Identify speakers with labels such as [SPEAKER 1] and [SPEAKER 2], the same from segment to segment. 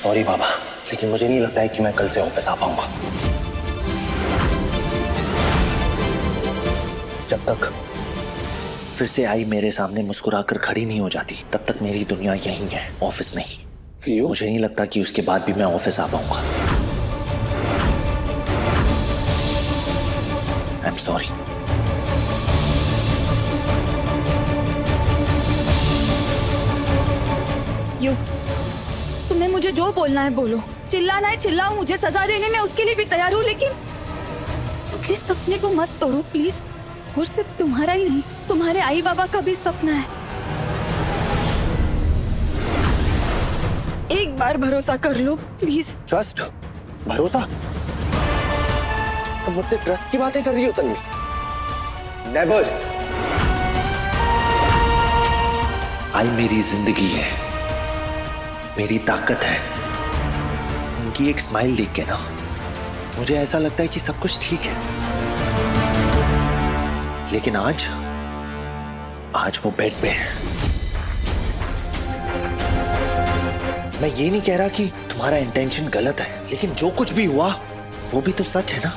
[SPEAKER 1] Sorry बाबा, लेकिन मुझे नहीं लगता है कि मैं कल से ऑफिस आ पाऊंगा। जब तक फिर से आई मेरे सामने मुस्कुराकर खड़ी नहीं हो जाती, तब तक मेरी दुनिया यहीं है, ऑफिस नहीं।
[SPEAKER 2] क्यों?
[SPEAKER 1] मुझे नहीं लगता कि उसके बाद भी मैं ऑफिस आ पाऊंगा। I am sorry.
[SPEAKER 3] युग, तुम्हें मुझे जो बोलना है बोलो, चिल्लाना है चिल्लाओ, मुझे सजा देने में उसके लिए भी तैयार हूँ, लेकिन अपने सपने को मत तोड़ो प्लीज। और सिर्फ तुम्हारा ही नहीं, तुम्हारे आई बाबा का भी सपना है। एक बार भरोसा कर लो प्लीज।
[SPEAKER 1] ट्रस्ट? भरोसा? तुम मुझसे ट्रस्ट की बातें कर रही हो तन्वी? नेवर। आई मेरी जिंदगी है, मेरी ताकत है। उनकी एक स्माइल देख के ना मुझे ऐसा लगता है कि सब कुछ ठीक है। लेकिन आज वो बेड पे है। मैं ये नहीं कह रहा कि तुम्हारा इंटेंशन गलत है, लेकिन जो कुछ भी हुआ वो भी तो सच है ना।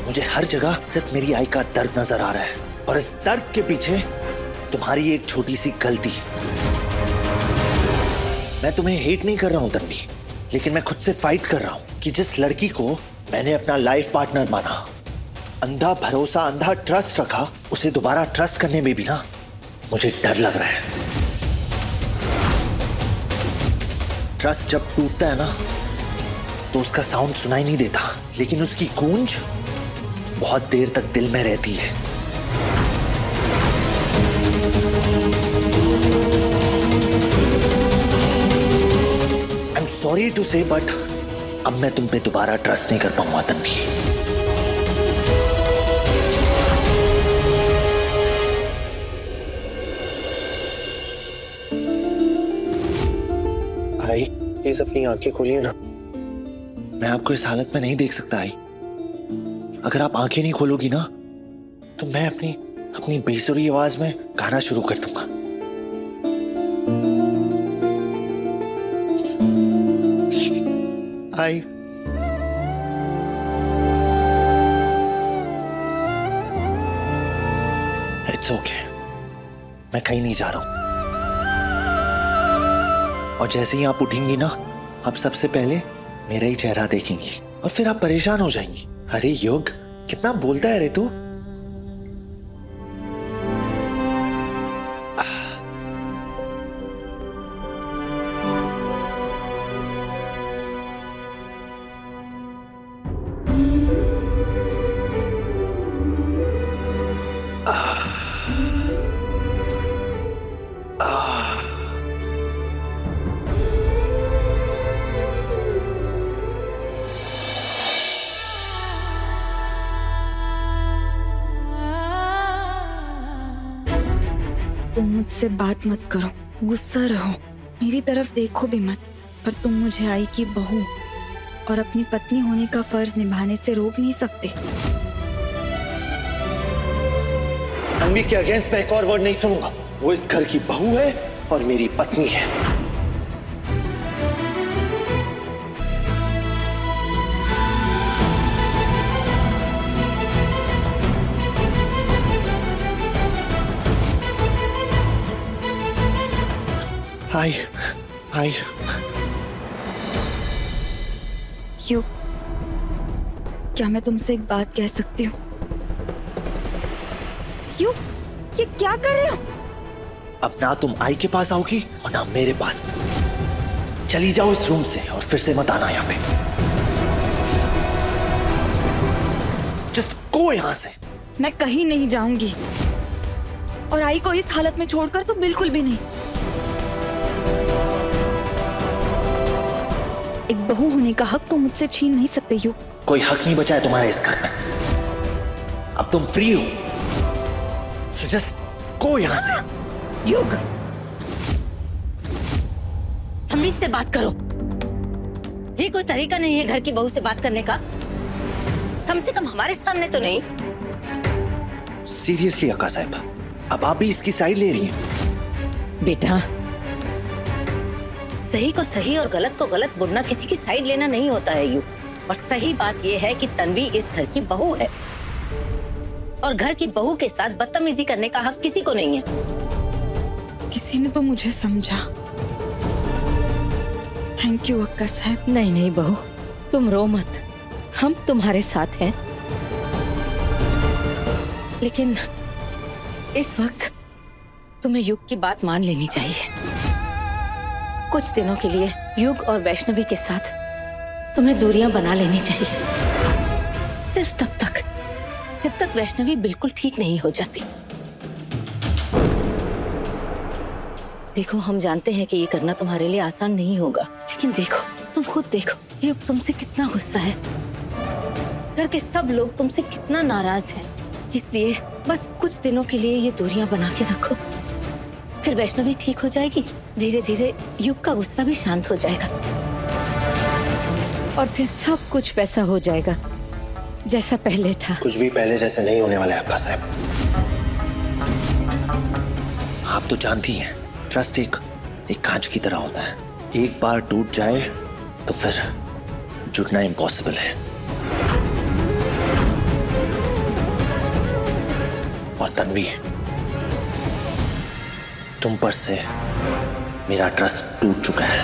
[SPEAKER 1] मुझे हर जगह सिर्फ मेरी आई का दर्द नजर आ रहा है, और इस दर्द के पीछे तुम्हारी एक छोटी सी गलती। मैं तुम्हें हेट नहीं कर रहा हूं तन्वी, लेकिन मैं खुद से फाइट कर रहा हूं कि जिस लड़की को मैंने अपना लाइफ पार्टनर माना, अंधा भरोसा, अंधा ट्रस्ट रखा, उसे दोबारा ट्रस्ट करने में भी ना मुझे डर लग रहा है। ट्रस्ट जब टूटता है ना तो उसका साउंड सुनाई नहीं देता, लेकिन उसकी गूंज बहुत देर तक दिल में रहती है। आई एम सॉरी टू से, बट अब मैं तुम पे दोबारा ट्रस्ट नहीं कर पाऊंगा तन्वी। आई, प्लीज अपनी आंखें खोलिए ना। मैं आपको इस हालत में नहीं देख सकता आई। अगर आप आंखें नहीं खोलोगी ना तो मैं अपनी बेसुरी आवाज में गाना शुरू कर दूंगा। आई, इट्स ओके, मैं कहीं नहीं जा रहा हूं। और जैसे ही आप उठेंगी ना, आप सबसे पहले मेरा ही चेहरा देखेंगी, और फिर आप परेशान हो जाएंगी। अरे युग, कितना बोलता है रे तू।
[SPEAKER 3] तुम मुझसे बात मत करो, गुस्सा रहो, मेरी तरफ देखो भी मत, पर तुम मुझे आई की बहू और अपनी पत्नी होने का फर्ज निभाने से रोक नहीं सकते।
[SPEAKER 1] तन्वी के अगेंस्ट मैं एक और वर्ड नहीं सुनूंगा। वो इस घर की बहू है और मेरी पत्नी है। आई, आई।
[SPEAKER 3] युग, क्या मैं तुमसे एक बात कह सकती हूँ? युग, ये क्या कर रहे हो?
[SPEAKER 1] अब ना तुम आई के पास आओगी और ना मेरे पास। चली जाओ इस रूम से और फिर से मत आना यहाँ पे। जस्ट गो यहाँ से।
[SPEAKER 3] मैं कहीं नहीं जाऊंगी, और आई को इस हालत में छोड़कर तो बिल्कुल भी नहीं। एक बहू होने का हक तुम मुझसे छीन नहीं सकते युग।
[SPEAKER 1] कोई हक नहीं बचा है तुम्हारा इस घर में। अब तुम फ्री हो, so just go यहाँ से।
[SPEAKER 3] युग,
[SPEAKER 4] तमीज से बात करो। ये कोई तरीका नहीं है घर की बहू से बात करने का, कम से कम हमारे सामने तो नहीं।
[SPEAKER 1] सीरियसली अक्का साहिबा, अब आप भी इसकी साइड ले रही हैं।
[SPEAKER 4] बेटा, सही को सही और गलत को गलत बोलना किसी की साइड लेना नहीं होता है यू। और सही बात यह है कि तन्वी इस घर की बहू है और घर की बहू के साथ बदतमीजी करने का हक किसी को नहीं है।
[SPEAKER 3] किसी ने तो मुझे समझा। थैंक यू अक्का साहब।
[SPEAKER 4] नहीं नहीं बहू, तुम रो मत, हम तुम्हारे साथ हैं। लेकिन इस वक्त तुम्हें युग की बात मान लेनी चाहिए। कुछ दिनों के लिए युग और वैष्णवी के साथ तुम्हें दूरियां बना लेनी चाहिए, सिर्फ तब तक जब तक वैष्णवी बिल्कुल ठीक नहीं हो जाती। देखो, हम जानते हैं कि ये करना तुम्हारे लिए आसान नहीं होगा, लेकिन देखो, तुम खुद देखो, युग तुमसे कितना गुस्सा है, घर के सब लोग तुमसे कितना नाराज हैं। इसलिए बस कुछ दिनों के लिए ये दूरियां बना के रखो, फिर वैष्णवी ठीक हो जाएगी। धीरे धीरे युग का गुस्सा भी शांत हो जाएगा और फिर सब कुछ वैसा हो जाएगा जैसा पहले था।
[SPEAKER 1] कुछ भी पहले जैसे नहीं होने वाला है अक्का साहब। आप तो जानती हैं, ट्रस्ट एक कांच की तरह होता है, एक बार टूट जाए तो फिर जुड़ना इम्पॉसिबल है। और तन्वी, तुम पर से मेरा ट्रस्ट टूट चुका है।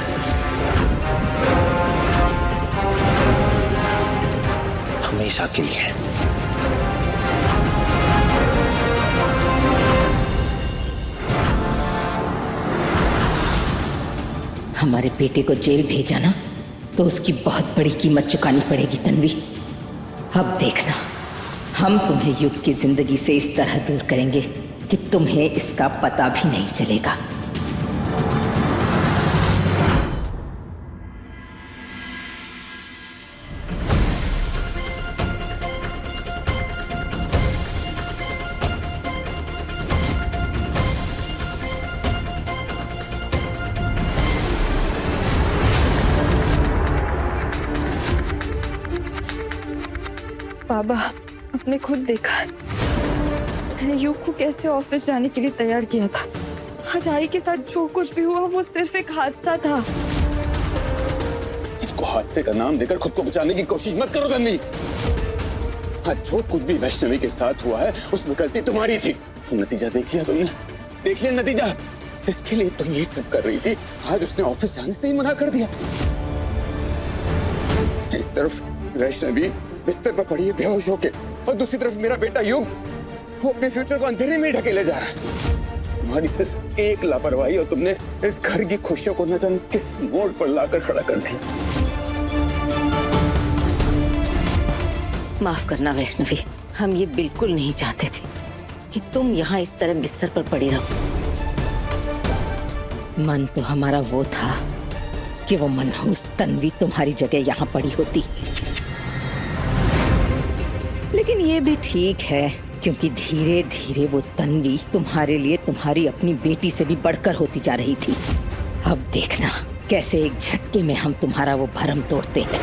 [SPEAKER 1] हमेशा के लिए।
[SPEAKER 4] हमारे बेटे को जेल भेजा ना, तो उसकी बहुत बड़ी कीमत चुकानी पड़ेगी तन्वी। अब देखना, हम तुम्हें युग की जिंदगी से इस तरह दूर करेंगे कि तुम्हें इसका पता भी नहीं चलेगा।
[SPEAKER 3] बाबा, आपने खुद देखा है मैंने युग को कैसे ऑफिस जाने के लिए तैयार किया था। आज आई के साथ जो कुछ भी हुआ वो सिर्फ एक हादसा था।
[SPEAKER 2] इसको हादसे का नाम देकर खुद को बचाने की कोशिश मत करो तन्वी। आज जो कुछ भी वैष्णवी के साथ हुआ है उसमें गलती तुम्हारी थी। नतीजा देख लिया तुमने, देख लिया नतीजा। जिसके लिए तुम ये सब कर रही थी, आज उसने ऑफिस जाने से ही मना कर दिया। एक तरफ वैष्णवी बिस्तर पर पड़ी है बेहोश होके, और दूसरी तरफ मेरा बेटा युग, वो अपने फ्यूचर को अंधेरे में ढकेले जा रहा है। तुम्हारी सिर्फ एक लापरवाही और तुमने इस घर की खुशियों को न जाने किस मोड़ पर लाकर खड़ा कर दिया।
[SPEAKER 4] माफ करना वैष्णवी, हम ये बिल्कुल नहीं चाहते थे कि तुम यहाँ इस तरह बिस्तर पर पड़ी रहो। मन तो हमारा वो था कि वो मनहूस तन्वी तुम्हारी जगह यहाँ पड़ी होती, लेकिन ये भी ठीक है क्योंकि धीरे धीरे वो तन्वी तुम्हारे लिए तुम्हारी अपनी बेटी से भी बढ़कर होती जा रही थी। अब देखना कैसे एक झटके में हम तुम्हारा वो भरम तोड़ते हैं।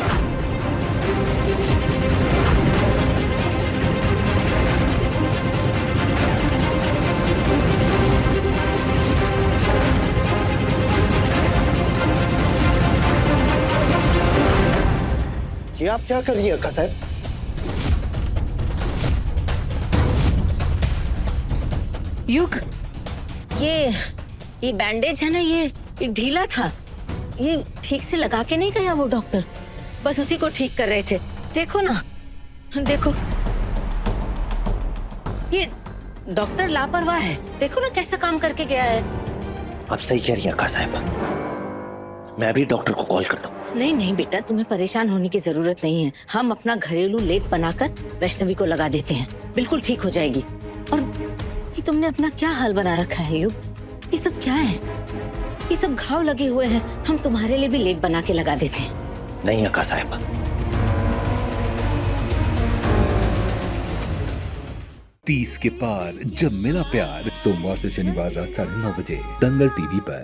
[SPEAKER 1] ये आप क्या कर रही हैं अक्का साहब?
[SPEAKER 4] युग, ये बैंडेज है ना, ये ढीला था, ये ठीक से लगा के नहीं गया वो डॉक्टर, बस उसी को ठीक कर रहे थे। देखो ना, देखो, ये डॉक्टर लापरवाह है, देखो ना कैसा काम करके गया है।
[SPEAKER 1] आप सही कह रही हैं अक्का साहब, मैं अभी डॉक्टर को कॉल करता हूँ।
[SPEAKER 4] नहीं नहीं बेटा, तुम्हें परेशान होने की जरूरत नहीं है। हम अपना घरेलू लेप बनाकर वैष्णवी को लगा देते हैं, बिल्कुल ठीक हो जाएगी। और ये तुमने अपना क्या हाल बना रखा है युग? ये सब क्या है? ये सब घाव लगे हुए हैं, हम तुम्हारे लिए भी लेप बना के लगा देते हैं।
[SPEAKER 1] नहीं अक्का साहब।
[SPEAKER 5] 30 के पार जब मिला प्यार, सोमवार से शनिवार रात 9:30 बजे दंगल टीवी पर।